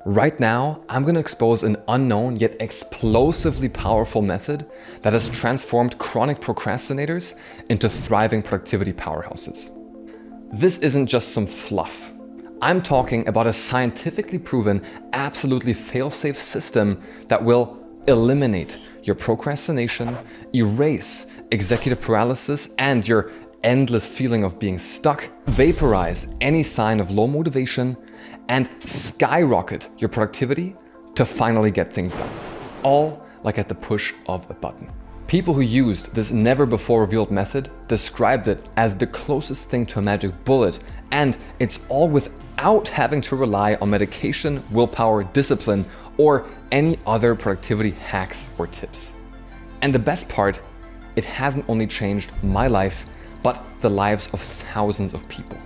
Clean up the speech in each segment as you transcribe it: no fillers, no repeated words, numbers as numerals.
Right now, I'm going to expose an unknown yet explosively powerful method that has transformed chronic procrastinators into thriving productivity powerhouses. This isn't just some fluff. I'm talking about a scientifically proven, absolutely fail-safe system that will eliminate your procrastination, erase executive paralysis and your endless feeling of being stuck, vaporize any sign of low motivation, and skyrocket your productivity to finally get things done. All like at the push of a button. People who used this never before revealed method described it as the closest thing to a magic bullet, and it's all without having to rely on medication, willpower, discipline, or any other productivity hacks or tips. And the best part, it hasn't only changed my life, but the lives of thousands of people.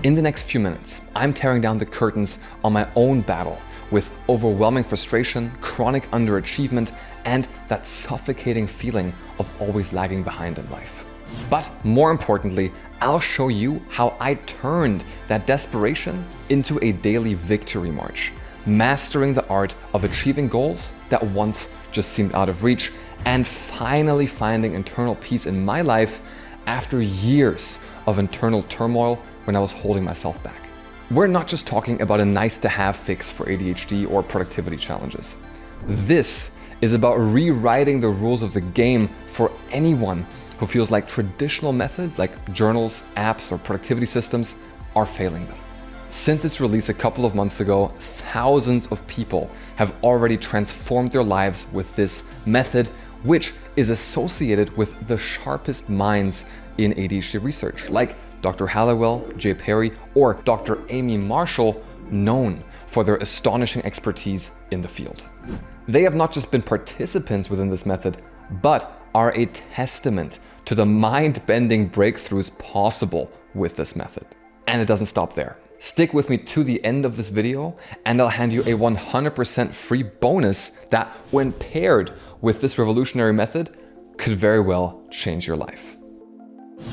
In the next few minutes, I'm tearing down the curtains on my own battle with overwhelming frustration, chronic underachievement, and that suffocating feeling of always lagging behind in life. But more importantly, I'll show you how I turned that desperation into a daily victory march, mastering the art of achieving goals that once just seemed out of reach, and finally finding internal peace in my life after years of internal turmoil when I was holding myself back. We're not just talking about a nice-to-have fix for ADHD or productivity challenges. This is about rewriting the rules of the game for anyone who feels like traditional methods like journals, apps, or productivity systems are failing them. Since its release a couple of months ago, thousands of people have already transformed their lives with this method, which is associated with the sharpest minds in ADHD research, like Dr. Halliwell, Jay Perry, or Dr. Amy Marshall, known for their astonishing expertise in the field. They have not just been participants within this method, but are a testament to the mind-bending breakthroughs possible with this method. And it doesn't stop there. Stick with me to the end of this video, and I'll hand you a 100% free bonus that, when paired with this revolutionary method, could very well change your life.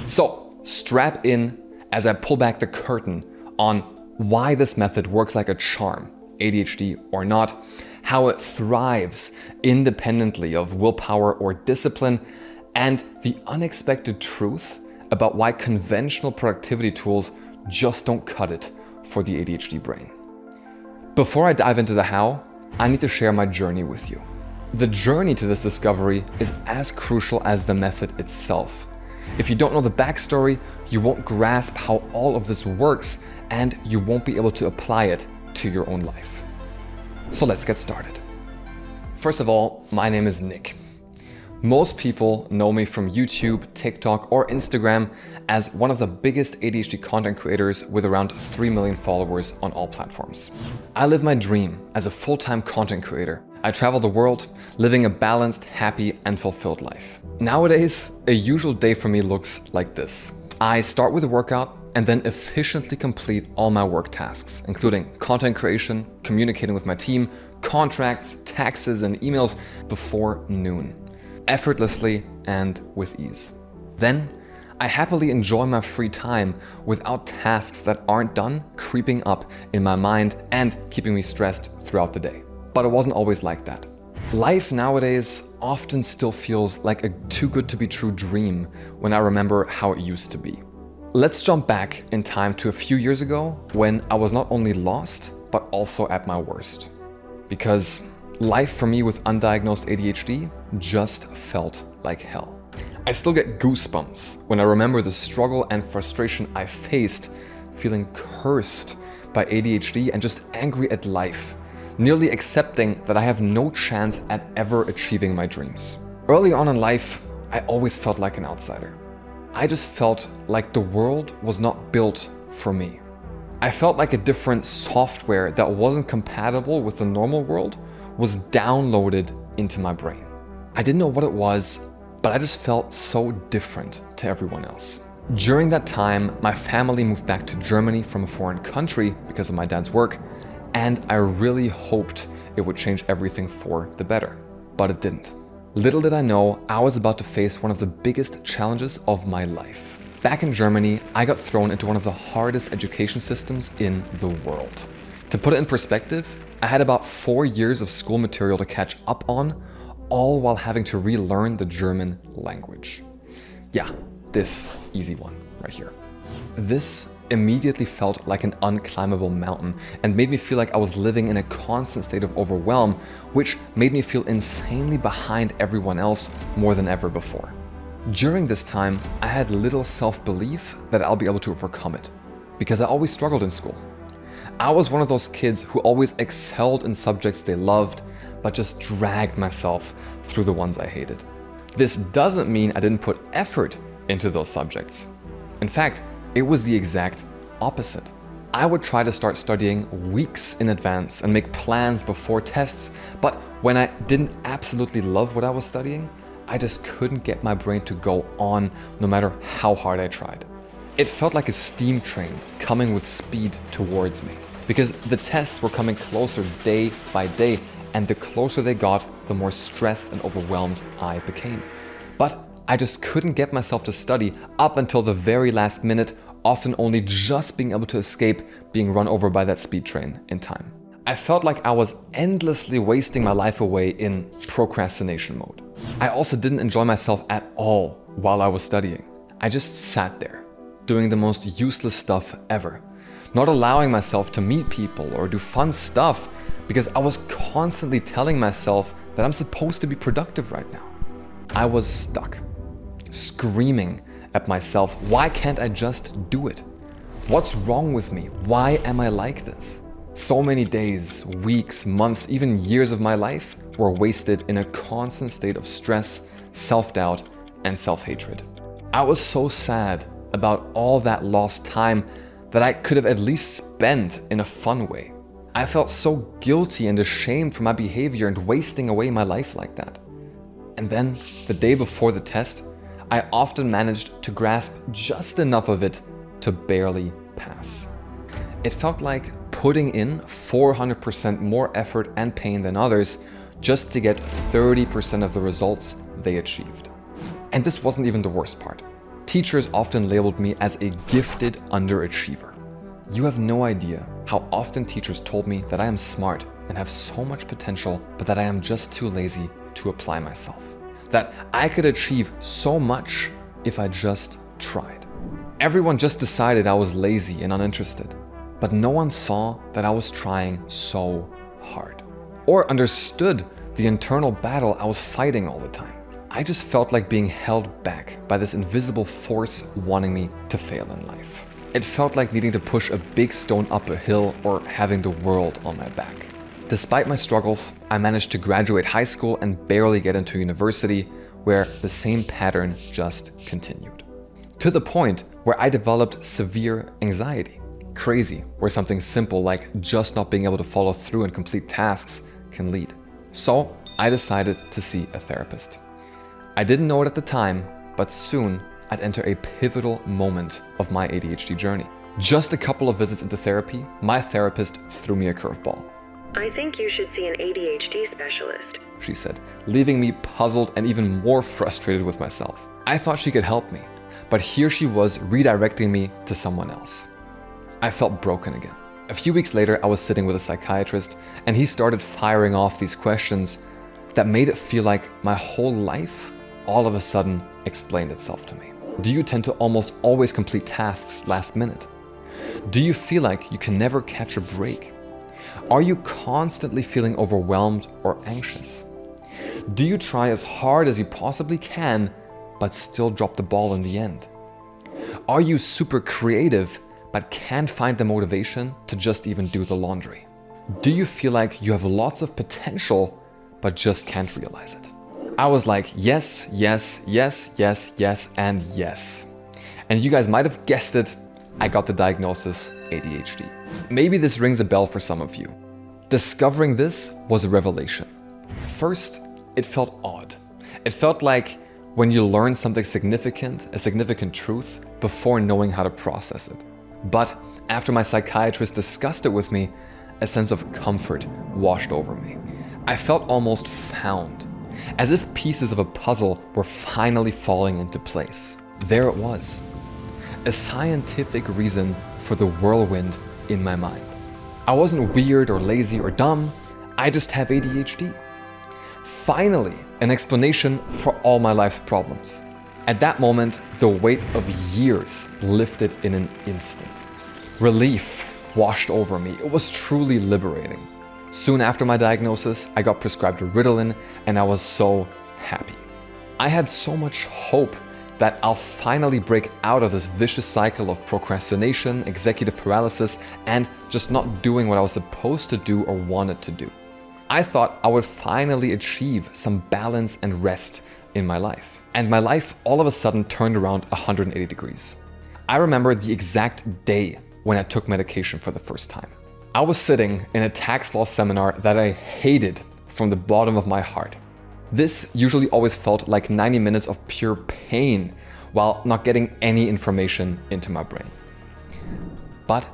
So, strap in as I pull back the curtain on why this method works like a charm, ADHD or not, how it thrives independently of willpower or discipline, and the unexpected truth about why conventional productivity tools just don't cut it for the ADHD brain. Before I dive into the how, I need to share my journey with you. The journey to this discovery is as crucial as the method itself. If you don't know the backstory, you won't grasp how all of this works, and you won't be able to apply it to your own life. So let's get started. First of all, my name is Nick. Most people know me from YouTube, TikTok, or Instagram as one of the biggest ADHD content creators with around 3 million followers on all platforms. I live my dream as a full-time content creator. I travel the world, living a balanced, happy, and fulfilled life. Nowadays, a usual day for me looks like this. I start with a workout and then efficiently complete all my work tasks, including content creation, communicating with my team, contracts, taxes, and emails before noon, effortlessly and with ease. Then, I happily enjoy my free time without tasks that aren't done creeping up in my mind and keeping me stressed throughout the day. But it wasn't always like that. Life nowadays often still feels like a too good to be true dream when I remember how it used to be. Let's jump back in time to a few years ago when I was not only lost, but also at my worst. Because life for me with undiagnosed ADHD just felt like hell. I still get goosebumps when I remember the struggle and frustration I faced, feeling cursed by ADHD and just angry at life, nearly accepting that I have no chance at ever achieving my dreams. Early on in life, I always felt like an outsider. I just felt like the world was not built for me. I felt like a different software that wasn't compatible with the normal world was downloaded into my brain. I didn't know what it was, but I just felt so different to everyone else. During that time, my family moved back to Germany from a foreign country because of my dad's work, and I really hoped it would change everything for the better, but it didn't. Little did I know, I was about to face one of the biggest challenges of my life. Back in Germany, I got thrown into one of the hardest education systems in the world. To put it in perspective, I had about 4 years of school material to catch up on, all while having to relearn the German language. Yeah, this easy one right here. This immediately felt like an unclimbable mountain and made me feel like I was living in a constant state of overwhelm, which made me feel insanely behind everyone else more than ever before. During this time, I had little self-belief that I'll be able to overcome it, because I always struggled in school. I was one of those kids who always excelled in subjects they loved, but just dragged myself through the ones I hated. This doesn't mean I didn't put effort into those subjects. In fact, it was the exact opposite. I would try to start studying weeks in advance and make plans before tests, but when I didn't absolutely love what I was studying, I just couldn't get my brain to go on no matter how hard I tried. It felt like a steam train coming with speed towards me, because the tests were coming closer day by day, and the closer they got, the more stressed and overwhelmed I became. But I just couldn't get myself to study up until the very last minute, often only just being able to escape being run over by that speed train in time. I felt like I was endlessly wasting my life away in procrastination mode. I also didn't enjoy myself at all while I was studying. I just sat there, doing the most useless stuff ever, not allowing myself to meet people or do fun stuff because I was constantly telling myself that I'm supposed to be productive right now. I was stuck, screaming at myself, why can't I just do it? What's wrong with me? Why am I like this? So many days, weeks, months, even years of my life were wasted in a constant state of stress, self-doubt, and self-hatred. I was so sad about all that lost time that I could have at least spent in a fun way. I felt so guilty and ashamed for my behavior and wasting away my life like that. And then, the day before the test, I often managed to grasp just enough of it to barely pass. It felt like putting in 400% more effort and pain than others just to get 30% of the results they achieved. And this wasn't even the worst part. Teachers often labeled me as a gifted underachiever. You have no idea how often teachers told me that I am smart and have so much potential, but that I am just too lazy to apply myself. That I could achieve so much if I just tried. Everyone just decided I was lazy and uninterested, but no one saw that I was trying so hard, or understood the internal battle I was fighting all the time. I just felt like being held back by this invisible force wanting me to fail in life. It felt like needing to push a big stone up a hill or having the world on my back. Despite my struggles, I managed to graduate high school and barely get into university, where the same pattern just continued. To the point where I developed severe anxiety. Crazy, where something simple like just not being able to follow through and complete tasks can lead. So I decided to see a therapist. I didn't know it at the time, but soon I'd enter a pivotal moment of my ADHD journey. Just a couple of visits into therapy, my therapist threw me a curveball. I think you should see an ADHD specialist, she said, leaving me puzzled and even more frustrated with myself. I thought she could help me, but here she was redirecting me to someone else. I felt broken again. A few weeks later, I was sitting with a psychiatrist, and he started firing off these questions that made it feel like my whole life all of a sudden explained itself to me. Do you tend to almost always complete tasks last minute? Do you feel like you can never catch a break? Are you constantly feeling overwhelmed or anxious? Do you try as hard as you possibly can, but still drop the ball in the end? Are you super creative, but can't find the motivation to just even do the laundry? Do you feel like you have lots of potential, but just can't realize it? I was like, yes, yes, yes, yes, yes, and yes. And you guys might have guessed it, I got the diagnosis ADHD. Maybe this rings a bell for some of you. Discovering this was a revelation. First, it felt odd. It felt like when you learn something significant, a significant truth, before knowing how to process it. But after my psychiatrist discussed it with me, a sense of comfort washed over me. I felt almost found, as if pieces of a puzzle were finally falling into place. There it was, a scientific reason for the whirlwind in my mind. I wasn't weird or lazy or dumb. I just have ADHD. Finally, an explanation for all my life's problems. At that moment, the weight of years lifted in an instant. Relief washed over me. It was truly liberating. Soon after my diagnosis, I got prescribed Ritalin and I was so happy. I had so much hope that I'll finally break out of this vicious cycle of procrastination, executive paralysis, and just not doing what I was supposed to do or wanted to do. I thought I would finally achieve some balance and rest in my life. And my life all of a sudden turned around 180 degrees. I remember the exact day when I took medication for the first time. I was sitting in a tax law seminar that I hated from the bottom of my heart. This usually always felt like 90 minutes of pure pain while not getting any information into my brain. But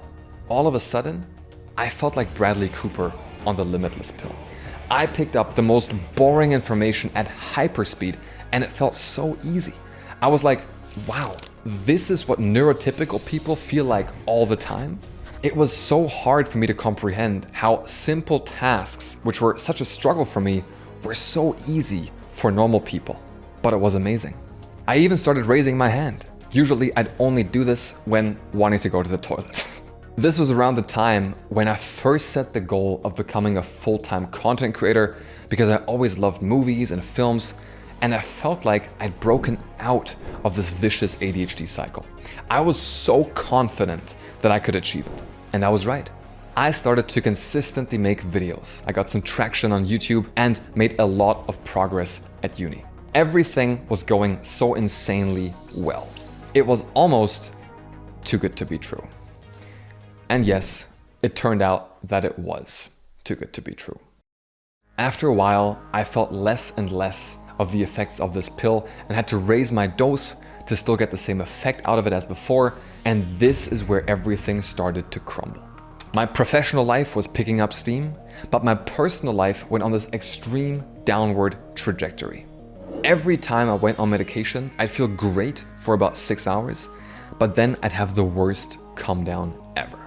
all of a sudden, I felt like Bradley Cooper on the Limitless pill. I picked up the most boring information at hyperspeed and it felt so easy. I was like, wow, this is what neurotypical people feel like all the time? It was so hard for me to comprehend how simple tasks, which were such a struggle for me, were so easy for normal people. But it was amazing. I even started raising my hand. Usually I'd only do this when wanting to go to the toilet. This was around the time when I first set the goal of becoming a full-time content creator because I always loved movies and films, and I felt like I'd broken out of this vicious ADHD cycle. I was so confident that I could achieve it, and I was right. I started to consistently make videos. I got some traction on YouTube and made a lot of progress at uni. Everything was going so insanely well. It was almost too good to be true. And yes, it turned out that it was too good to be true. After a while, I felt less and less of the effects of this pill and had to raise my dose to still get the same effect out of it as before, and this is where everything started to crumble. My professional life was picking up steam, but my personal life went on this extreme downward trajectory. Every time I went on medication, I'd feel great for about 6 hours, but then I'd have the worst come down ever.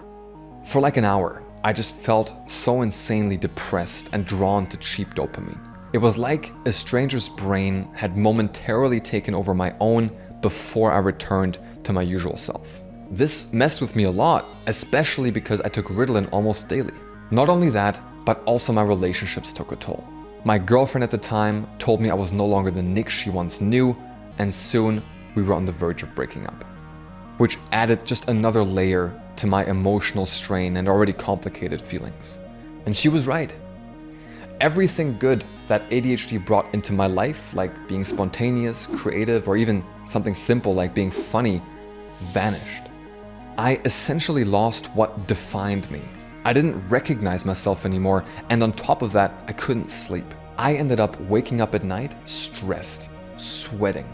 For like an hour, I just felt so insanely depressed and drawn to cheap dopamine. It was like a stranger's brain had momentarily taken over my own before I returned to my usual self. This messed with me a lot, especially because I took Ritalin almost daily. Not only that, but also my relationships took a toll. My girlfriend at the time told me I was no longer the Nick she once knew, and soon we were on the verge of breaking up, which added just another layer to my emotional strain and already complicated feelings. And she was right. Everything good that ADHD brought into my life, like being spontaneous, creative, or even something simple like being funny, vanished. I essentially lost what defined me. I didn't recognize myself anymore, and on top of that, I couldn't sleep. I ended up waking up at night stressed, sweating,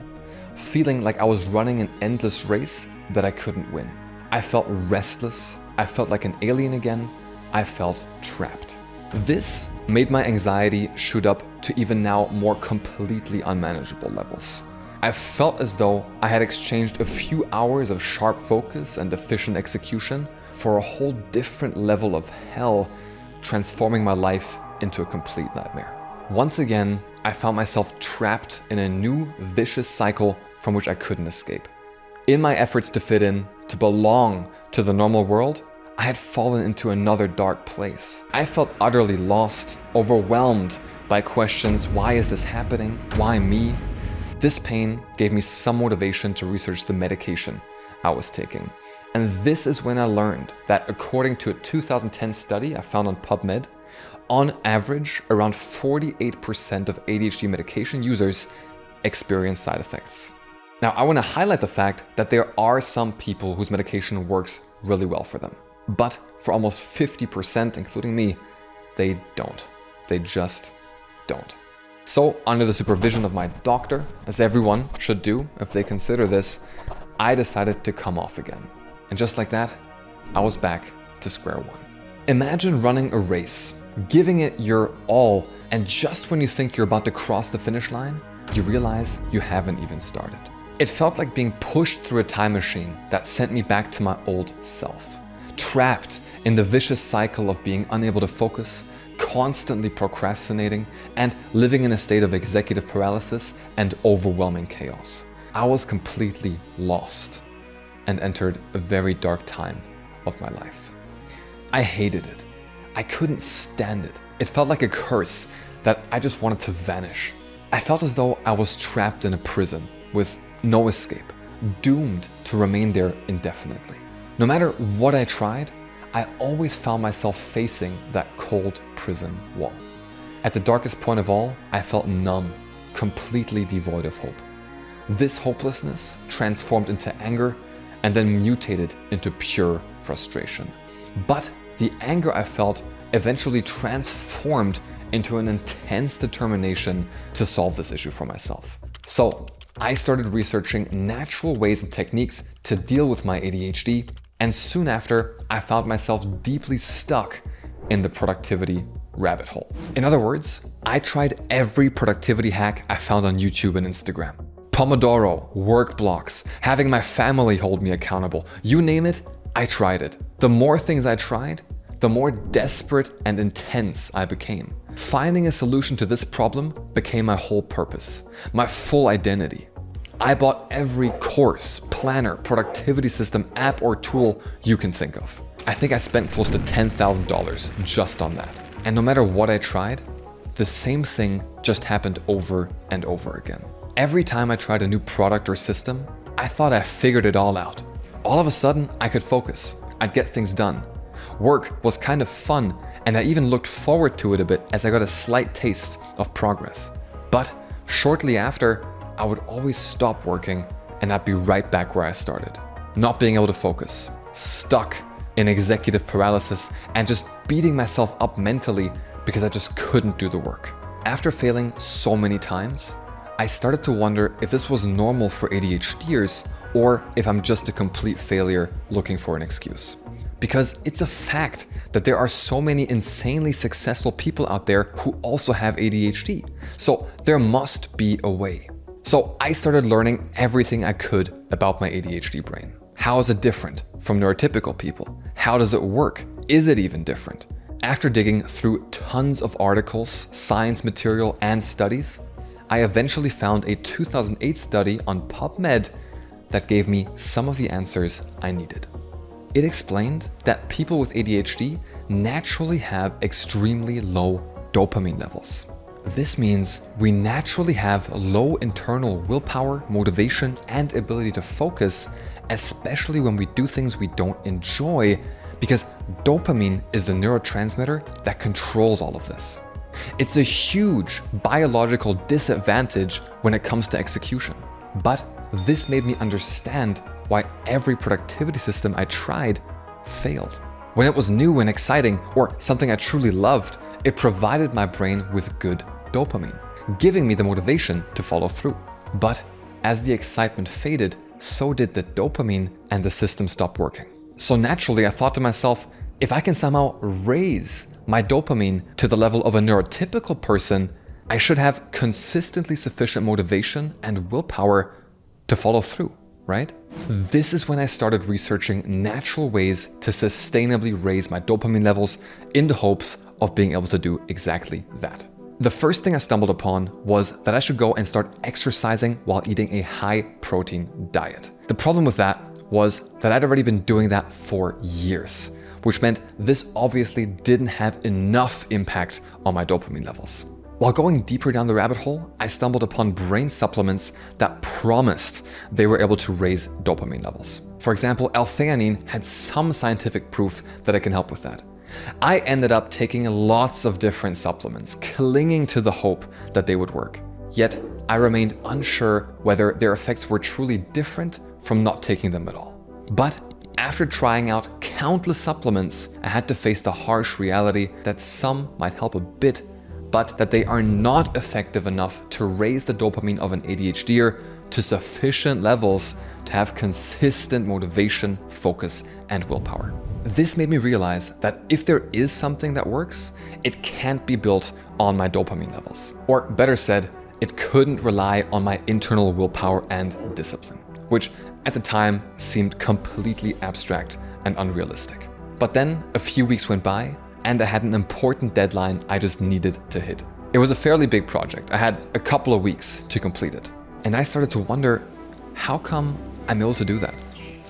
feeling like I was running an endless race that I couldn't win. I felt restless, I felt like an alien again, I felt trapped. This made my anxiety shoot up to even now more completely unmanageable levels. I felt as though I had exchanged a few hours of sharp focus and efficient execution for a whole different level of hell, transforming my life into a complete nightmare. Once again, I found myself trapped in a new vicious cycle from which I couldn't escape. In my efforts to fit in, to belong to the normal world, I had fallen into another dark place. I felt utterly lost, overwhelmed by questions: why is this happening? Why me? This pain gave me some motivation to research the medication I was taking. And this is when I learned that according to a 2010 study I found on PubMed, on average, around 48% of ADHD medication users experience side effects. Now, I want to highlight the fact that there are some people whose medication works really well for them. But for almost 50%, including me, they don't. They just don't. So, under the supervision of my doctor, as everyone should do if they consider this, I decided to come off again. And just like that, I was back to square one. Imagine running a race, giving it your all, and just when you think you're about to cross the finish line, you realize you haven't even started. It felt like being pushed through a time machine that sent me back to my old self, trapped in the vicious cycle of being unable to focus, constantly procrastinating, and living in a state of executive paralysis and overwhelming chaos. I was completely lost and entered a very dark time of my life. I hated it. I couldn't stand it. It felt like a curse that I just wanted to vanish. I felt as though I was trapped in a prison with no escape, doomed to remain there indefinitely. No matter what I tried, I always found myself facing that cold prison wall. At the darkest point of all, I felt numb, completely devoid of hope. This hopelessness transformed into anger and then mutated into pure frustration. But the anger I felt eventually transformed into an intense determination to solve this issue for myself. So I started researching natural ways and techniques to deal with my ADHD, and soon after, I found myself deeply stuck in the productivity rabbit hole. In other words, I tried every productivity hack I found on YouTube and Instagram. Pomodoro, work blocks, having my family hold me accountable, you name it, I tried it. The more things I tried, the more desperate and intense I became. Finding a solution to this problem became my whole purpose, my full identity. I bought every course, planner, productivity system, app, or tool you can think of. I think I spent close to $10,000 just on that. And no matter what I tried, the same thing just happened over and over again. Every time I tried a new product or system, I thought I figured it all out. All of a sudden, I could focus. I'd get things done. Work was kind of fun, and I even looked forward to it a bit as I got a slight taste of progress. But shortly after, I would always stop working and I'd be right back where I started. Not being able to focus, stuck in executive paralysis, and just beating myself up mentally because I just couldn't do the work. After failing so many times, I started to wonder if this was normal for ADHDers or if I'm just a complete failure looking for an excuse. Because it's a fact that there are so many insanely successful people out there who also have ADHD. So there must be a way. So I started learning everything I could about my ADHD brain. How is it different from neurotypical people? How does it work? Is it even different? After digging through tons of articles, science material, and studies, I eventually found a 2008 study on PubMed that gave me some of the answers I needed. It explained that people with ADHD naturally have extremely low dopamine levels. This means we naturally have low internal willpower, motivation, and ability to focus, especially when we do things we don't enjoy, because dopamine is the neurotransmitter that controls all of this. It's a huge biological disadvantage when it comes to execution. But this made me understand why every productivity system I tried failed. When it was new and exciting, or something I truly loved, it provided my brain with good dopamine, giving me the motivation to follow through. But as the excitement faded, so did the dopamine, and the system stopped working. So naturally, I thought to myself, if I can somehow raise my dopamine to the level of a neurotypical person, I should have consistently sufficient motivation and willpower to follow through, right? This is when I started researching natural ways to sustainably raise my dopamine levels in the hopes of being able to do exactly that. The first thing I stumbled upon was that I should go and start exercising while eating a high-protein diet. The problem with that was that I'd already been doing that for years, which meant this obviously didn't have enough impact on my dopamine levels. While going deeper down the rabbit hole, I stumbled upon brain supplements that promised they were able to raise dopamine levels. For example, L-theanine had some scientific proof that it can help with that. I ended up taking lots of different supplements, clinging to the hope that they would work. Yet, I remained unsure whether their effects were truly different from not taking them at all. But after trying out countless supplements, I had to face the harsh reality that some might help a bit, but that they are not effective enough to raise the dopamine of an ADHDer to sufficient levels to have consistent motivation, focus, and willpower. This made me realize that if there is something that works, it can't be built on my dopamine levels. Or better said, it couldn't rely on my internal willpower and discipline, which at the time seemed completely abstract and unrealistic. But then a few weeks went by and I had an important deadline I just needed to hit. It was a fairly big project. I had a couple of weeks to complete it. And I started to wonder, how come I'm able to do that?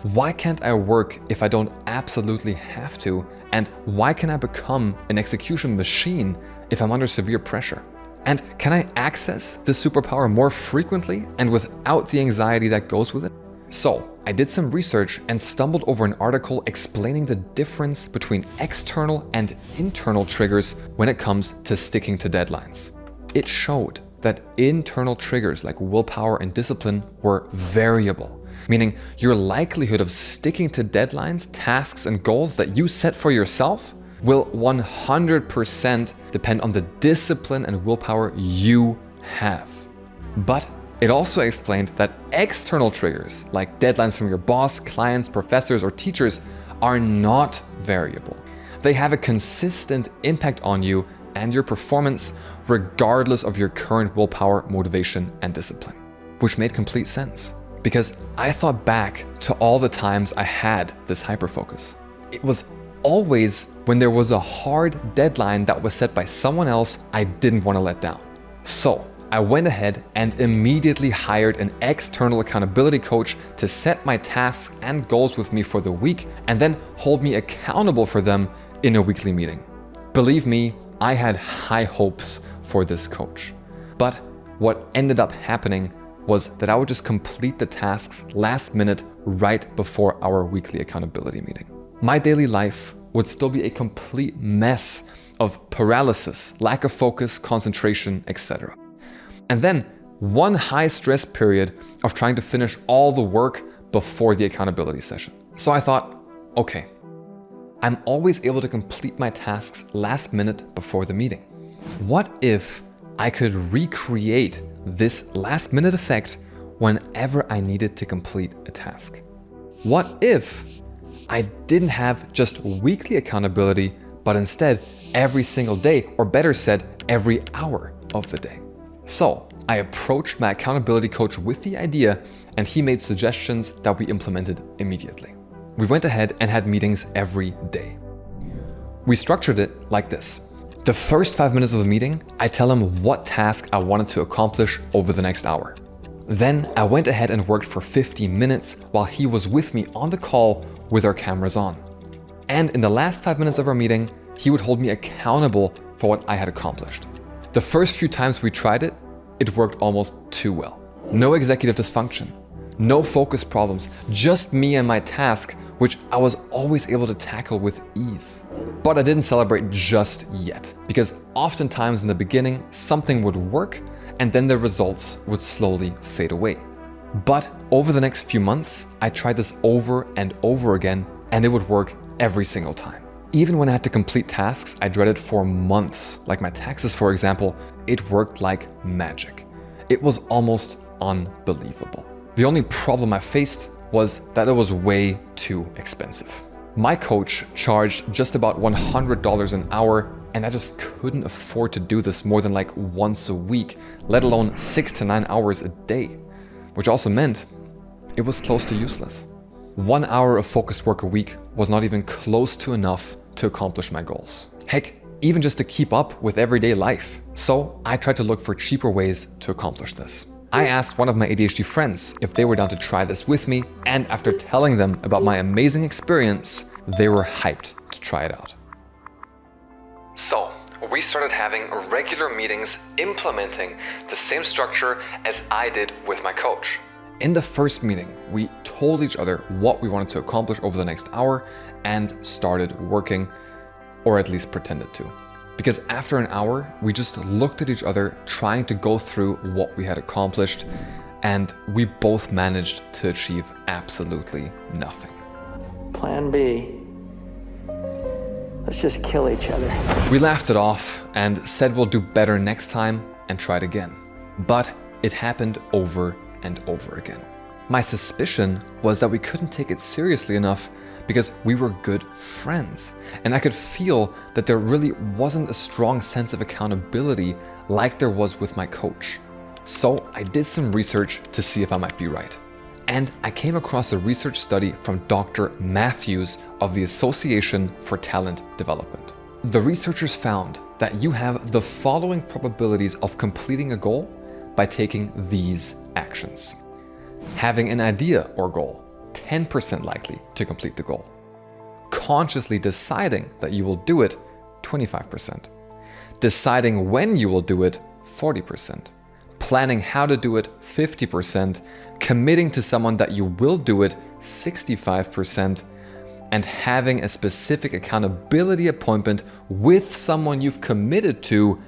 Why can't I work if I don't absolutely have to? And why can I become an execution machine if I'm under severe pressure? And can I access this superpower more frequently and without the anxiety that goes with it? So I did some research and stumbled over an article explaining the difference between external and internal triggers when it comes to sticking to deadlines. It showed that internal triggers like willpower and discipline were variable, meaning your likelihood of sticking to deadlines, tasks, and goals that you set for yourself will 100% depend on the discipline and willpower you have. But it also explained that external triggers, like deadlines from your boss, clients, professors, or teachers, are not variable. They have a consistent impact on you and your performance, regardless of your current willpower, motivation, and discipline. Which made complete sense, because I thought back to all the times I had this hyperfocus. It was always when there was a hard deadline that was set by someone else I didn't want to let down. So I went ahead and immediately hired an external accountability coach to set my tasks and goals with me for the week and then hold me accountable for them in a weekly meeting. Believe me, I had high hopes for this coach. But what ended up happening was that I would just complete the tasks last minute right before our weekly accountability meeting. My daily life would still be a complete mess of paralysis, lack of focus, concentration, etc. And then one high stress period of trying to finish all the work before the accountability session. So I thought, okay, I'm always able to complete my tasks last minute before the meeting. What if I could recreate this last minute effect whenever I needed to complete a task? What if I didn't have just weekly accountability, but instead every single day, or better said, every hour of the day? So I approached my accountability coach with the idea, and he made suggestions that we implemented immediately. We went ahead and had meetings every day. We structured it like this. The first 5 minutes of the meeting, I tell him what task I wanted to accomplish over the next hour. Then I went ahead and worked for 15 minutes while he was with me on the call with our cameras on. And in the last 5 minutes of our meeting, he would hold me accountable for what I had accomplished. The first few times we tried it, it worked almost too well. No executive dysfunction, no focus problems, just me and my task, which I was always able to tackle with ease. But I didn't celebrate just yet, because oftentimes in the beginning, something would work and then the results would slowly fade away. But over the next few months, I tried this over and over again, and it would work every single time. Even when I had to complete tasks I dreaded for months, like my taxes for example, it worked like magic. It was almost unbelievable. The only problem I faced was that it was way too expensive. My coach charged just about $100 an hour, and I just couldn't afford to do this more than like once a week, let alone 6 to 9 hours a day, which also meant it was close to useless. 1 hour of focused work a week was not even close to enough to accomplish my goals. Heck, even just to keep up with everyday life. So I tried to look for cheaper ways to accomplish this. I asked one of my ADHD friends if they were down to try this with me, and after telling them about my amazing experience, they were hyped to try it out. So we started having regular meetings implementing the same structure as I did with my coach. In the first meeting, we told each other what we wanted to accomplish over the next hour and started working, or at least pretended to. Because after an hour, we just looked at each other trying to go through what we had accomplished, and we both managed to achieve absolutely nothing. Plan B. Let's just kill each other. We laughed it off and said we'll do better next time and tried again. But it happened over and over again. My suspicion was that we couldn't take it seriously enough because we were good friends, and I could feel that there really wasn't a strong sense of accountability like there was with my coach. So I did some research to see if I might be right. and I came across a research study from Dr. Matthews of the Association for Talent Development. The researchers found that you have the following probabilities of completing a goal by taking these actions. Having an idea or goal, 10% likely to complete the goal. Consciously deciding that you will do it, 25%. Deciding when you will do it, 40%. Planning how to do it, 50%. Committing to someone that you will do it, 65%. And having a specific accountability appointment with someone you've committed to,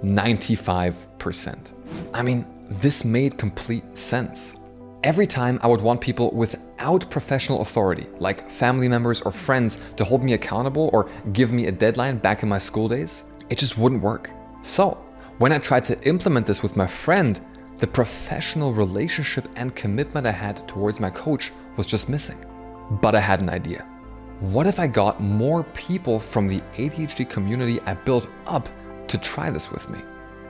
95%. I mean, this made complete sense. Every time I would want people without professional authority, like family members or friends, to hold me accountable or give me a deadline back in my school days, it just wouldn't work. So, when I tried to implement this with my friend, the professional relationship and commitment I had towards my coach was just missing. But I had an idea. What if I got more people from the ADHD community I built up to try this with me?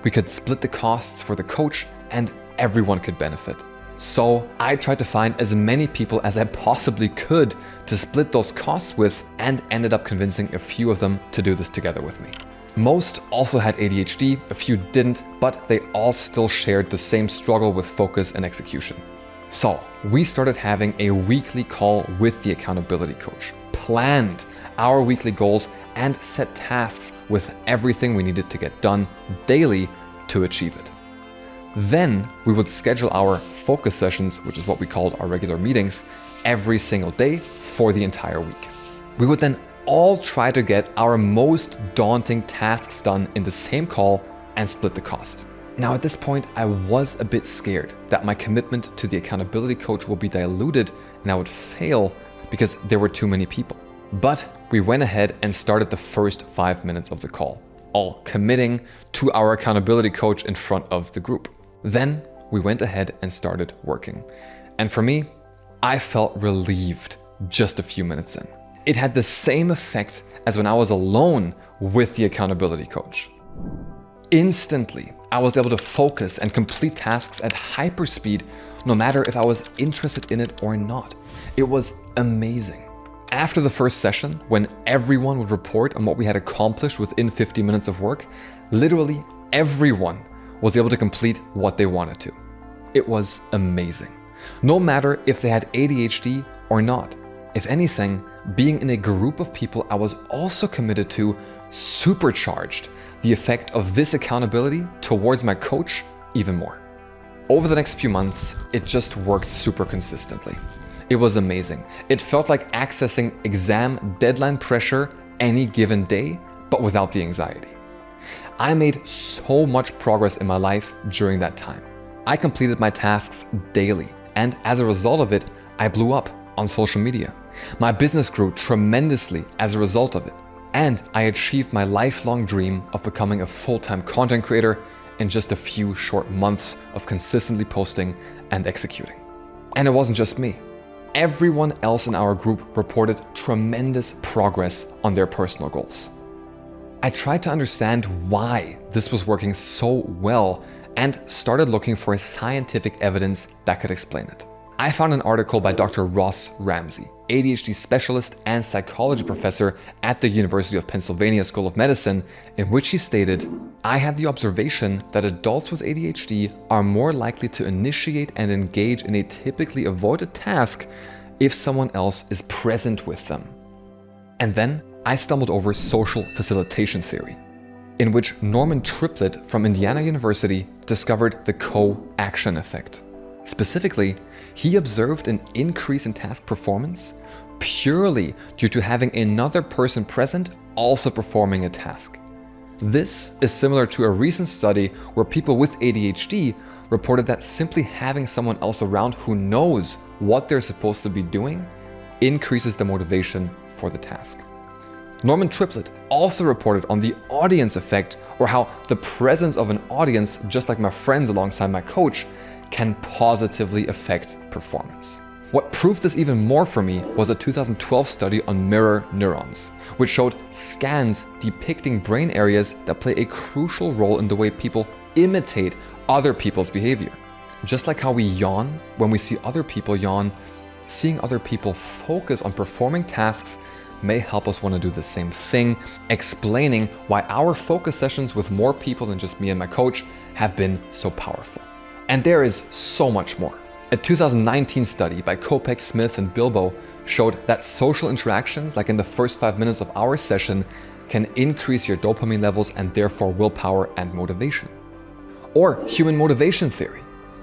We could split the costs for the coach and everyone could benefit. So I tried to find as many people as I possibly could to split those costs with, and ended up convincing a few of them to do this together with me. Most also had ADHD, a few didn't, but they all still shared the same struggle with focus and execution. So we started having a weekly call with the accountability coach, planned our weekly goals, and set tasks with everything we needed to get done daily to achieve it. Then we would schedule our focus sessions, which is what we called our regular meetings, every single day for the entire week. We would then all try to get our most daunting tasks done in the same call and split the cost. Now at this point, I was a bit scared that my commitment to the accountability coach will be diluted and I would fail because there were too many people. But we went ahead and started the first 5 minutes of the call, all committing to our accountability coach in front of the group. Then we went ahead and started working. And for me, I felt relieved just a few minutes in. It had the same effect as when I was alone with the accountability coach. Instantly, I was able to focus and complete tasks at hyperspeed, no matter if I was interested in it or not. It was amazing. After the first session, when everyone would report on what we had accomplished within 50 minutes of work, literally everyone was able to complete what they wanted to. It was amazing. No matter if they had ADHD or not. If anything, being in a group of people I was also committed to supercharged the effect of this accountability towards my coach even more. Over the next few months, it just worked super consistently. It was amazing. It felt like accessing exam deadline pressure any given day, but without the anxiety. I made so much progress in my life during that time. I completed my tasks daily, and as a result of it, I blew up on social media. My business grew tremendously as a result of it, and I achieved my lifelong dream of becoming a full-time content creator in just a few short months of consistently posting and executing. And it wasn't just me. Everyone else in our group reported tremendous progress on their personal goals. I tried to understand why this was working so well and started looking for scientific evidence that could explain it. I found an article by Dr. Ross Ramsey, ADHD specialist and psychology professor at the University of Pennsylvania School of Medicine, in which he stated, "I had the observation that adults with ADHD are more likely to initiate and engage in a typically avoided task if someone else is present with them." And then I stumbled over social facilitation theory, in which Norman Triplett from Indiana University discovered the co-action effect. Specifically, he observed an increase in task performance purely due to having another person present also performing a task. This is similar to a recent study where people with ADHD reported that simply having someone else around who knows what they're supposed to be doing increases the motivation for the task. Norman Triplett also reported on the audience effect, or how the presence of an audience, just like my friends alongside my coach, can positively affect performance. What proved this even more for me was a 2012 study on mirror neurons, which showed scans depicting brain areas that play a crucial role in the way people imitate other people's behavior. Just like how we yawn when we see other people yawn, seeing other people focus on performing tasks may help us want to do the same thing, explaining why our focus sessions with more people than just me and my coach have been so powerful. And there is so much more. A 2019 study by Kopek, Smith, and Bilbo showed that social interactions, like in the first 5 minutes of our session, can increase your dopamine levels and therefore willpower and motivation. Or human motivation theory.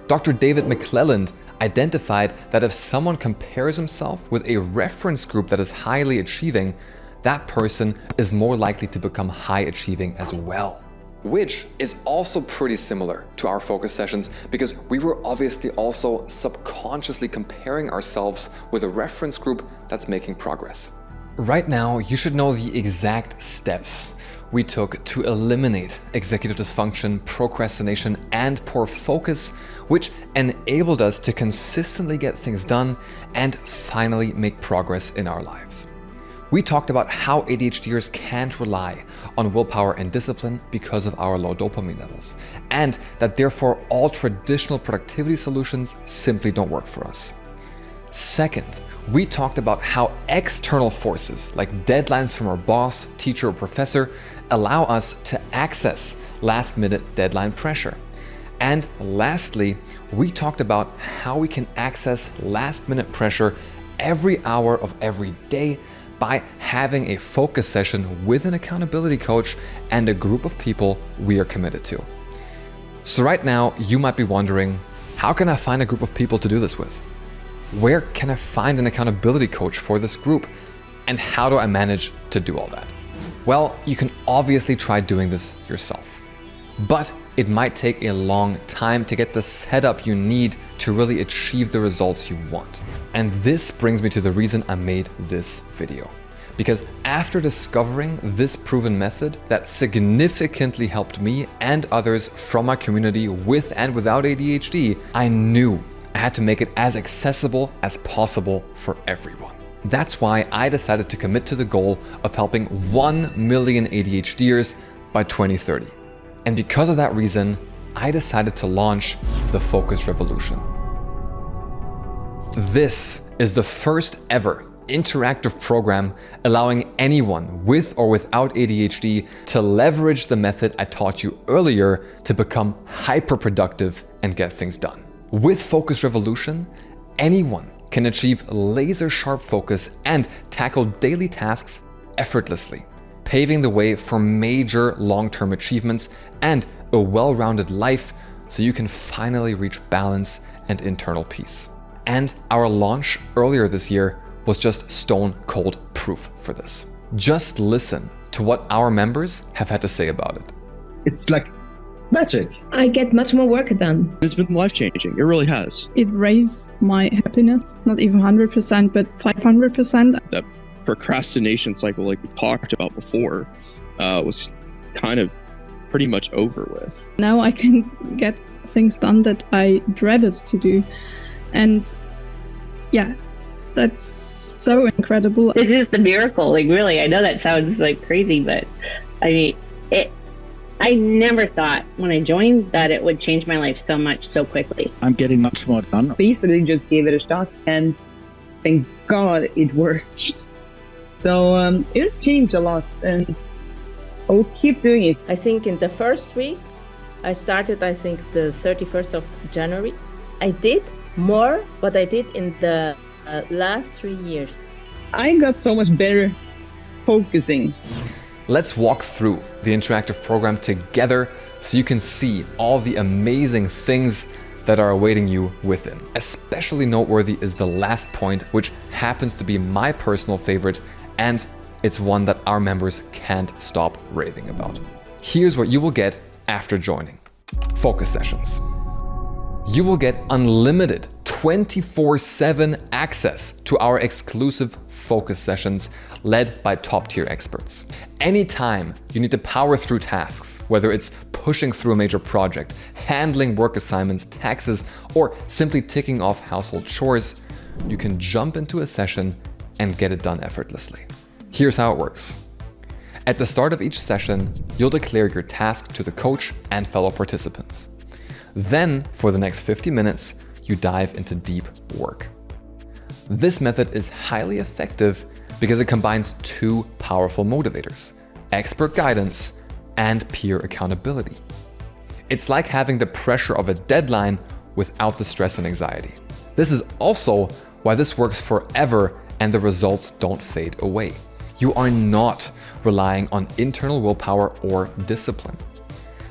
Dr. David McClelland identified that if someone compares himself with a reference group that is highly achieving, that person is more likely to become high achieving as well. Which is also pretty similar to our focus sessions because we were obviously also subconsciously comparing ourselves with a reference group that's making progress. Right now, you should know the exact steps we took to eliminate executive dysfunction, procrastination, and poor focus, which enabled us to consistently get things done and finally make progress in our lives. We talked about how ADHDers can't rely on willpower and discipline because of our low dopamine levels, and that therefore all traditional productivity solutions simply don't work for us. Second, we talked about how external forces like deadlines from our boss, teacher, or professor allow us to access last-minute deadline pressure. And lastly, we talked about how we can access last-minute pressure every hour of every day by having a focus session with an accountability coach and a group of people we are committed to. So right now, you might be wondering, how can I find a group of people to do this with? Where can I find an accountability coach for this group? And how do I manage to do all that? Well, you can obviously try doing this yourself, but it might take a long time to get the setup you need to really achieve the results you want. And this brings me to the reason I made this video. Because after discovering this proven method that significantly helped me and others from my community with and without ADHD, I knew I had to make it as accessible as possible for everyone. That's why I decided to commit to the goal of helping 1 million ADHDers by 2030. And because of that reason, I decided to launch the Focus Revolution. This is the first ever interactive program allowing anyone with or without ADHD to leverage the method I taught you earlier to become hyper-productive and get things done. With Focus Revolution, anyone can achieve laser-sharp focus and tackle daily tasks effortlessly, paving the way for major long-term achievements and a well-rounded life so you can finally reach balance and internal peace. And our launch earlier this year was just stone cold proof for this. Just listen to what our members have had to say about it. It's like magic. I get much more work done. It's been life-changing. It really has. It raised my happiness, not even 100%, but 500%. That procrastination cycle, like we talked about before, was kind of pretty much over with. Now I can get things done that I dreaded to do. And yeah, that's so incredible. This is the miracle, like really. I know that sounds like crazy, but I mean, I never thought when I joined that it would change my life so much so quickly. I'm getting much more done. Basically just gave it a shot and thank God it worked. So it has changed a lot and I'll keep doing it. I think in the first week, I started, the 31st of January. I did more what I did in the last 3 years. I got so much better focusing. Let's walk through the interactive program together so you can see all the amazing things that are awaiting you within. Especially noteworthy is the last point, which happens to be my personal favorite, and it's one that our members can't stop raving about. Here's what you will get after joining. Focus sessions. You will get unlimited 24/7 access to our exclusive focus sessions led by top-tier experts. Anytime you need to power through tasks, whether it's pushing through a major project, handling work assignments, taxes, or simply ticking off household chores, you can jump into a session and get it done effortlessly. Here's how it works. At the start of each session, you'll declare your task to the coach and fellow participants. Then, for the next 50 minutes, you dive into deep work. This method is highly effective because it combines two powerful motivators: expert guidance and peer accountability. It's like having the pressure of a deadline without the stress and anxiety. This is also why this works forever and the results don't fade away. You are not relying on internal willpower or discipline.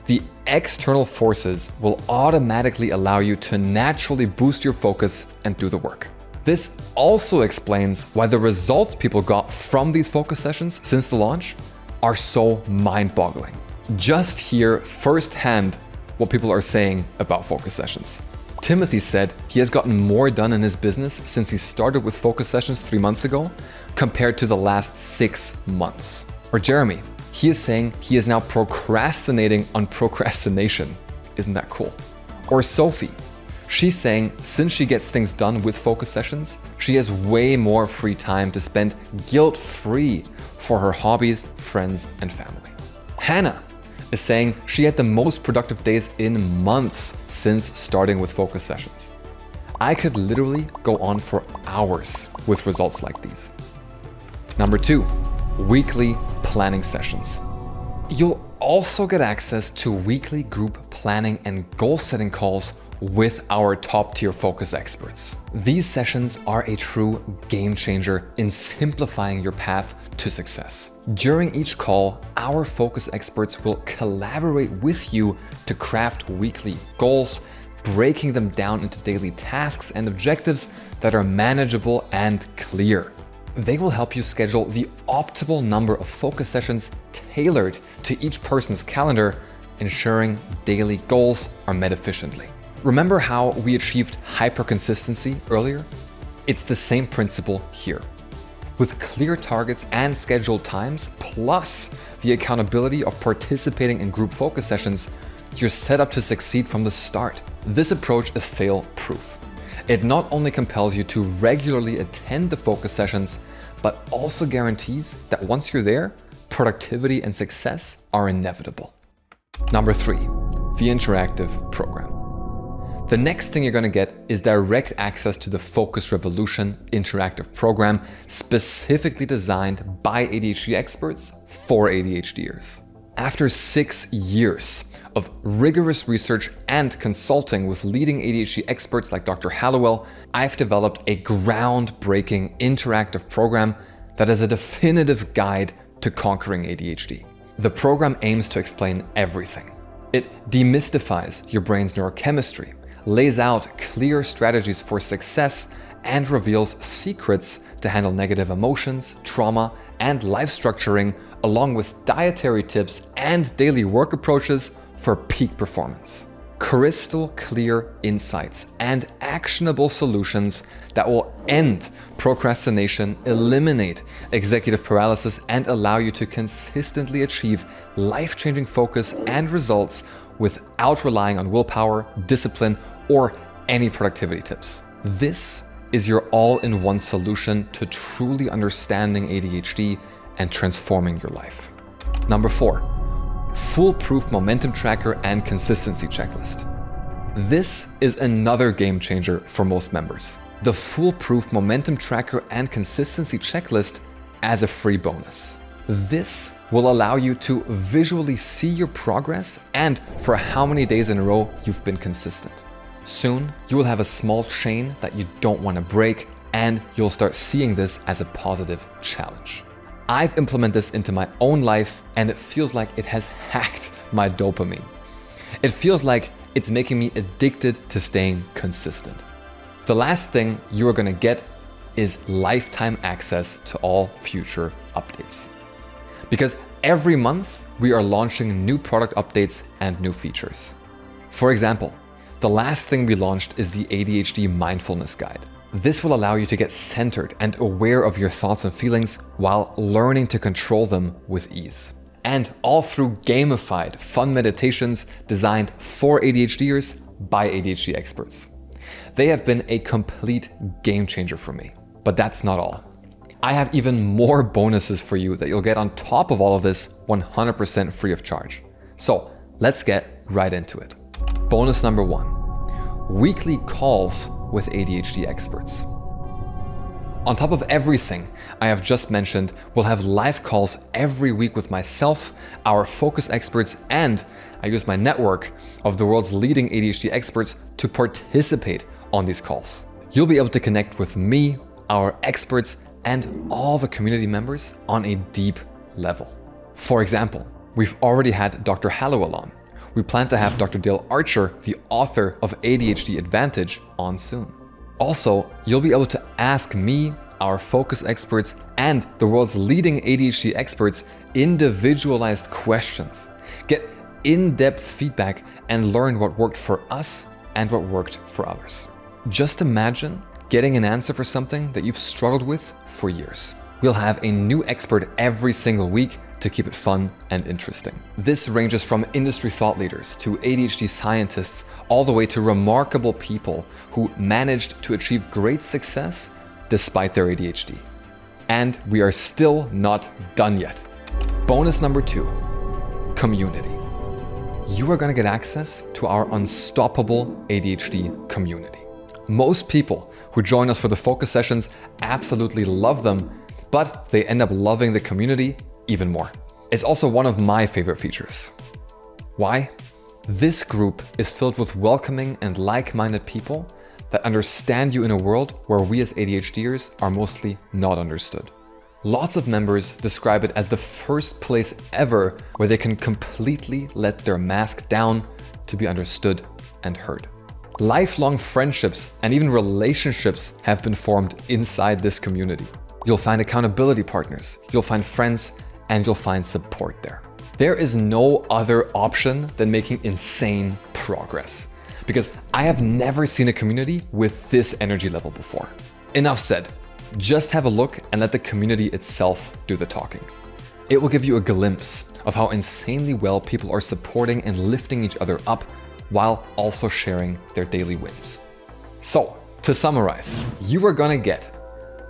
The external forces will automatically allow you to naturally boost your focus and do the work. This also explains why the results people got from these focus sessions since the launch are so mind-boggling. Just hear firsthand what people are saying about focus sessions. Timothy said he has gotten more done in his business since he started with focus sessions 3 months ago compared to the last 6 months. Or Jeremy, he is saying he is now procrastinating on procrastination. Isn't that cool? Or Sophie, she's saying since she gets things done with focus sessions, she has way more free time to spend guilt-free for her hobbies, friends, and family. Hannah is saying she had the most productive days in months since starting with focus sessions. I could literally go on for hours with results like these. Number 2, weekly planning sessions. You'll also get access to weekly group planning and goal setting calls with our top tier focus experts. These sessions are a true game changer in simplifying your path to success. During each call, our focus experts will collaborate with you to craft weekly goals, breaking them down into daily tasks and objectives that are manageable and clear. They will help you schedule the optimal number of focus sessions tailored to each person's calendar, ensuring daily goals are met efficiently. Remember how we achieved hyper-consistency earlier? It's the same principle here. With clear targets and scheduled times, plus the accountability of participating in group focus sessions, you're set up to succeed from the start. This approach is fail-proof. It not only compels you to regularly attend the focus sessions, but also guarantees that once you're there, productivity and success are inevitable. Number 3, the interactive program. The next thing you're going to get is direct access to the Focus Revolution interactive program, specifically designed by ADHD experts for ADHDers. After 6 years of rigorous research and consulting with leading ADHD experts like Dr. Hallowell, I've developed a groundbreaking interactive program that is a definitive guide to conquering ADHD. The program aims to explain everything. It demystifies your brain's neurochemistry, lays out clear strategies for success, and reveals secrets to handle negative emotions, trauma, and life structuring, along with dietary tips and daily work approaches for peak performance. Crystal clear insights and actionable solutions that will end procrastination, eliminate executive paralysis, and allow you to consistently achieve life-changing focus and results without relying on willpower, discipline, or any productivity tips. This is your all-in-one solution to truly understanding ADHD and transforming your life. Number 4, foolproof momentum tracker and consistency checklist. This is another game changer for most members. The foolproof momentum tracker and consistency checklist as a free bonus. This will allow you to visually see your progress and for how many days in a row you've been consistent. Soon, you will have a small chain that you don't want to break, and you'll start seeing this as a positive challenge. I've implemented this into my own life, and it feels like it has hacked my dopamine. It feels like it's making me addicted to staying consistent. The last thing you are going to get is lifetime access to all future updates. Because every month, we are launching new product updates and new features. For example, the last thing we launched is the ADHD Mindfulness Guide. This will allow you to get centered and aware of your thoughts and feelings while learning to control them with ease. And all through gamified, fun meditations designed for ADHDers by ADHD experts. They have been a complete game changer for me. But that's not all. I have even more bonuses for you that you'll get on top of all of this 100% free of charge. So let's get right into it. Bonus number 1, weekly calls with ADHD experts. On top of everything I have just mentioned, we'll have live calls every week with myself, our focus experts, and I use my network of the world's leading ADHD experts to participate on these calls. You'll be able to connect with me, our experts, and all the community members on a deep level. For example, we've already had Dr. Hallowell on. We plan to have Dr. Dale Archer, the author of ADHDVision, on soon. Also, you'll be able to ask me, our focus experts, and the world's leading ADHD experts individualized questions. Get in-depth feedback and learn what worked for us and what worked for others. Just imagine getting an answer for something that you've struggled with for years. We'll have a new expert every single week to keep it fun and interesting. This ranges from industry thought leaders to ADHD scientists, all the way to remarkable people who managed to achieve great success despite their ADHD. And we are still not done yet. Bonus number 2, community. You are going to get access to our unstoppable ADHD community. Most people who join us for the focus sessions absolutely love them, but they end up loving the community even more. It's also one of my favorite features. Why? This group is filled with welcoming and like-minded people that understand you in a world where we as ADHDers are mostly not understood. Lots of members describe it as the first place ever where they can completely let their mask down to be understood and heard. Lifelong friendships and even relationships have been formed inside this community. You'll find accountability partners, you'll find friends, and you'll find support there. There is no other option than making insane progress, because I have never seen a community with this energy level before. Enough said. Just have a look and let the community itself do the talking. It will give you a glimpse of how insanely well people are supporting and lifting each other up while also sharing their daily wins. So, to summarize, you are gonna get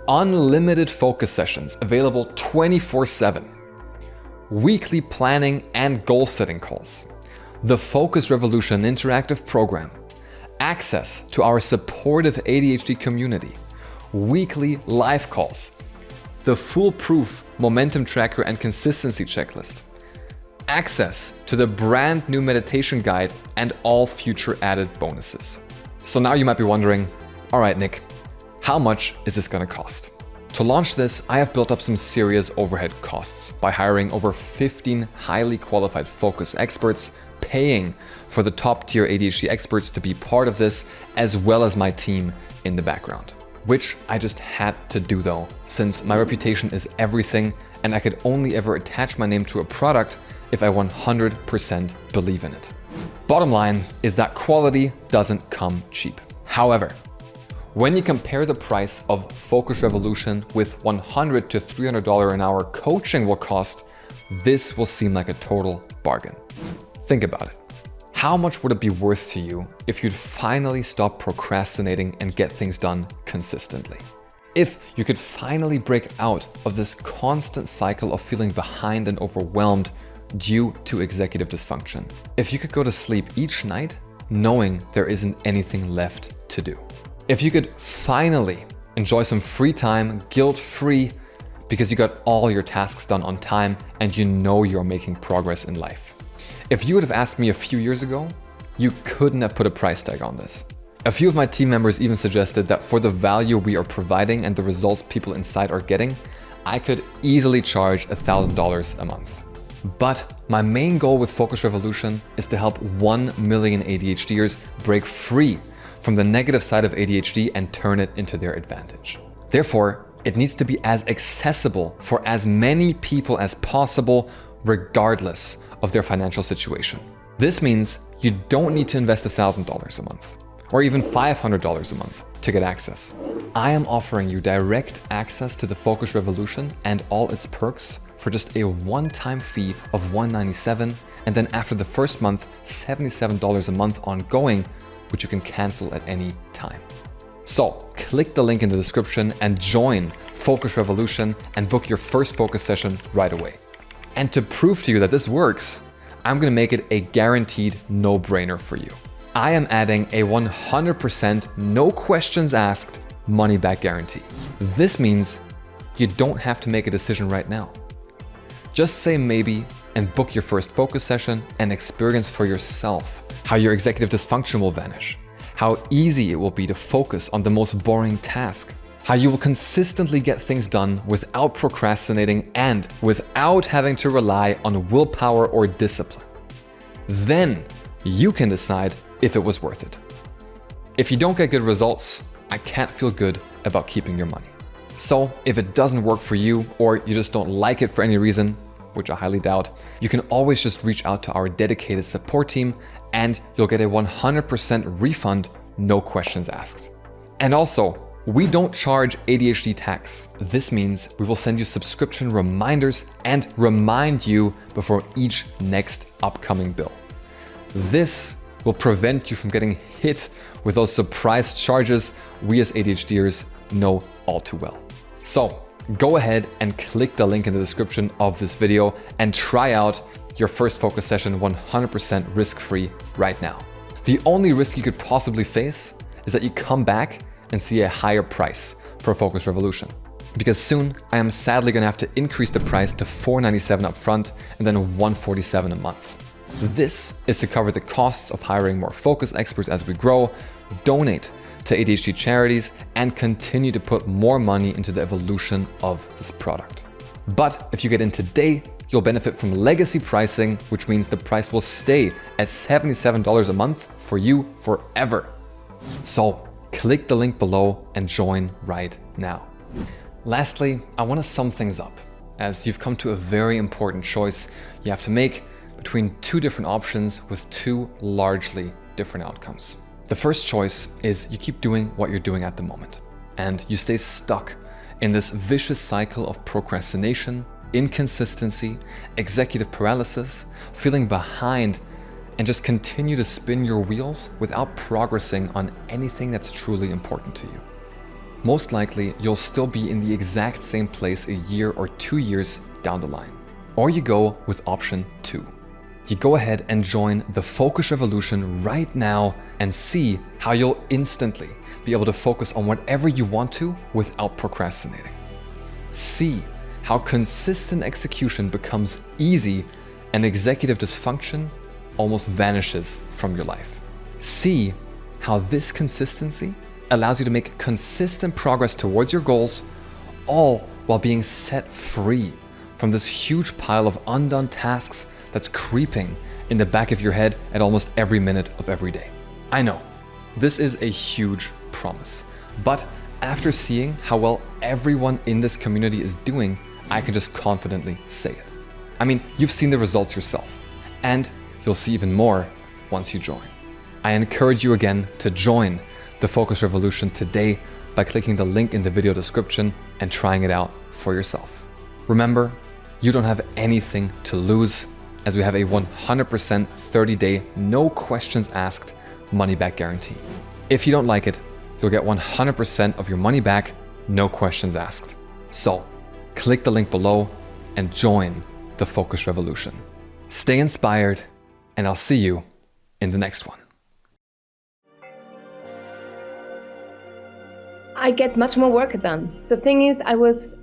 unlimited focus sessions available 24/7, weekly planning and goal setting calls, the Focus Revolution interactive program, access to our supportive ADHD community, weekly live calls, the foolproof momentum tracker and consistency checklist, access to the brand new meditation guide, and all future added bonuses. So now you might be wondering, all right, Nick, how much is this gonna cost? To launch this, I have built up some serious overhead costs by hiring over 15 highly qualified focus experts, paying for the top tier ADHD experts to be part of this, as well as my team in the background. Which I just had to do though, since my reputation is everything and I could only ever attach my name to a product if I 100% believe in it. Bottom line is that quality doesn't come cheap. However, when you compare the price of Focus Revolution with $100 to $300 an hour coaching will cost, this will seem like a total bargain. Think about it. How much would it be worth to you if you'd finally stop procrastinating and get things done consistently? If you could finally break out of this constant cycle of feeling behind and overwhelmed due to executive dysfunction. If you could go to sleep each night knowing there isn't anything left to do. If you could finally enjoy some free time, guilt-free, because you got all your tasks done on time and you know you're making progress in life. If you would have asked me a few years ago, you couldn't have put a price tag on this. A few of my team members even suggested that for the value we are providing and the results people inside are getting, I could easily charge $1,000 a month. But my main goal with Focus Revolution is to help 1 million ADHDers break free from the negative side of ADHD and turn it into their advantage. Therefore, it needs to be as accessible for as many people as possible, regardless of their financial situation. This means you don't need to invest $1,000 a month or even $500 a month to get access. I am offering you direct access to the Focus Revolution and all its perks for just a one-time fee of $197, and then after the first month, $77 a month ongoing, which you can cancel at any time. So click the link in the description and join Focus Revolution and book your first focus session right away. And to prove to you that this works, I'm gonna make it a guaranteed no-brainer for you. I am adding a 100% no questions asked money back guarantee. This means you don't have to make a decision right now. Just say maybe and book your first focus session and experience for yourself how your executive dysfunction will vanish, how easy it will be to focus on the most boring task, how you will consistently get things done without procrastinating and without having to rely on willpower or discipline. Then you can decide if it was worth it. If you don't get good results, I can't feel good about keeping your money. So if it doesn't work for you or you just don't like it for any reason, which I highly doubt, you can always just reach out to our dedicated support team and you'll get a 100% refund, no questions asked. And also, we don't charge ADHD tax. This means we will send you subscription reminders and remind you before each next upcoming bill. This will prevent you from getting hit with those surprise charges we as ADHDers know all too well. So go ahead and click the link in the description of this video and try out your first focus session 100% risk-free right now. The only risk you could possibly face is that you come back and see a higher price for Focus Revolution. Because soon I am sadly gonna have to increase the price to $497 up front and then $147 a month. This is to cover the costs of hiring more focus experts as we grow, donate to ADHD charities, and continue to put more money into the evolution of this product. But if you get in today, you'll benefit from legacy pricing, which means the price will stay at $77 a month for you forever. So click the link below and join right now. Lastly, I want to sum things up, as you've come to a very important choice you have to make between two different options with two largely different outcomes. The first choice is you keep doing what you're doing at the moment, and you stay stuck in this vicious cycle of procrastination, inconsistency, executive paralysis, feeling behind, and just continue to spin your wheels without progressing on anything that's truly important to you. Most likely, you'll still be in the exact same place a year or 2 years down the line. Or you go with option 2. You go ahead and join the Focus Revolution right now and see how you'll instantly be able to focus on whatever you want to without procrastinating. See how consistent execution becomes easy and executive dysfunction almost vanishes from your life. See how this consistency allows you to make consistent progress towards your goals, all while being set free from this huge pile of undone tasks that's creeping in the back of your head at almost every minute of every day. I know, this is a huge promise, but after seeing how well everyone in this community is doing, I can just confidently say it. I mean, you've seen the results yourself, and you'll see even more once you join. I encourage you again to join the Focus Revolution today by clicking the link in the video description and trying it out for yourself. Remember, you don't have anything to lose, as we have a 100% 30-day, no questions asked money back guarantee. If you don't like it, you'll get 100% of your money back, no questions asked. So click the link below and join the Focus Revolution. Stay inspired, and I'll see you in the next one. I get much more work done. The thing is, I was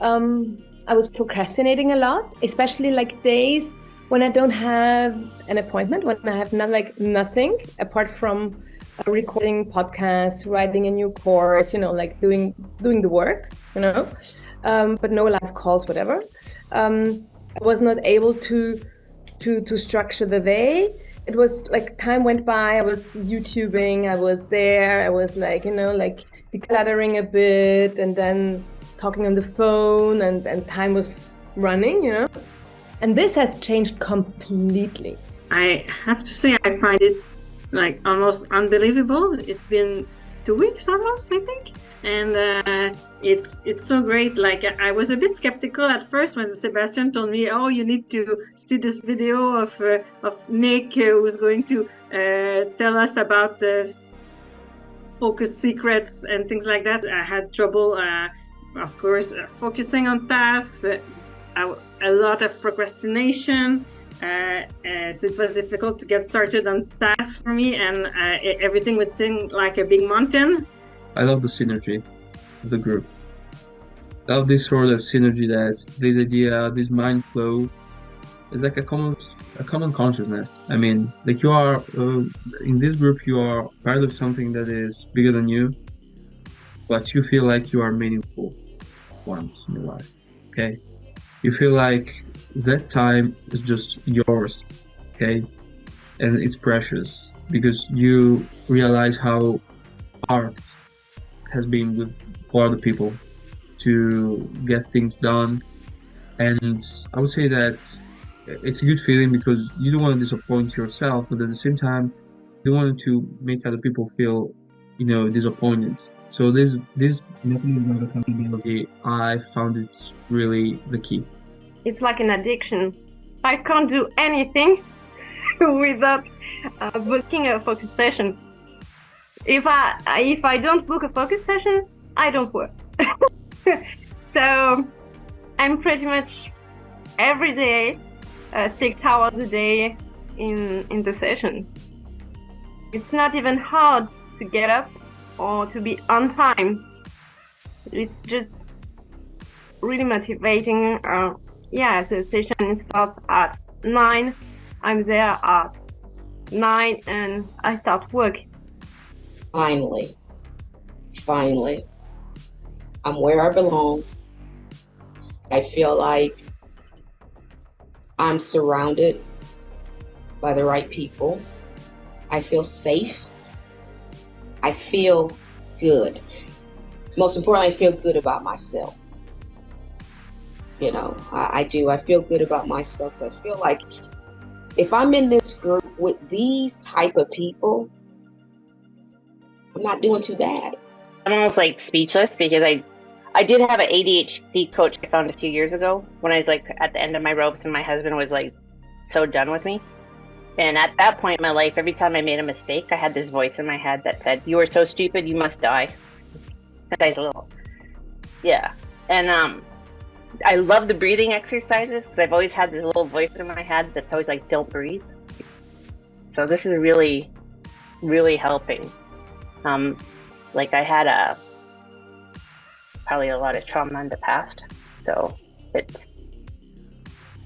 procrastinating a lot, especially like days when I don't have an appointment, when I have nothing apart from recording podcasts, writing a new course, like doing the work, but no live calls, whatever. I was not able to structure the day. It was like time went by, I was YouTubing, I was there, I was decluttering a bit and then talking on the phone and time was running, And this has changed completely. I have to say, I find it almost unbelievable. It's been 2 weeks almost, I think. And it's so great. I was a bit skeptical at first when Sebastian told me, oh, you need to see this video of Nick who's going to tell us about the focus secrets and things like that. I had trouble, of course, focusing on tasks, a lot of procrastination, So it was difficult to get started on tasks for me, and everything would seem like a big mountain. I love the synergy of the group. I love this sort of synergy, that's this idea, this mind flow. It's like a common consciousness. I mean, like you are in this group, you are part of something that is bigger than you, but you feel like you are meaningful once in your life. Okay, you feel like that time is just yours. Okay, and it's precious because you realize how hard it has been for other people to get things done, and I would say that it's a good feeling because you don't want to disappoint yourself, but at the same time, you want to make other people feel, disappointed. So this mechanism of accountability, I found it really the key. It's like an addiction. I can't do anything without booking a focus session. If I don't book a focus session, I don't work. So I'm pretty much every day 6 hours a day in the session. It's not even hard to get up or to be on time. It's just really motivating. The session starts at 9. I'm there at 9 and I start work. Finally, I'm where I belong. I feel like I'm surrounded by the right people. I feel safe. I feel good. Most importantly, I feel good about myself. I do. I feel good about myself. So I feel like if I'm in this group with these type of people, I'm not doing too bad. I'm almost like speechless because I did have an ADHD coach I found a few years ago when I was like at the end of my ropes and my husband was like so done with me. And at that point in my life, every time I made a mistake, I had this voice in my head that said, "You are so stupid, you must die." That guy's a little, yeah. And I love the breathing exercises because I've always had this little voice in my head that's always like, "Don't breathe." So this is really, really helping. Like I had probably a lot of trauma in the past, so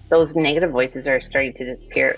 those negative voices are starting to disappear.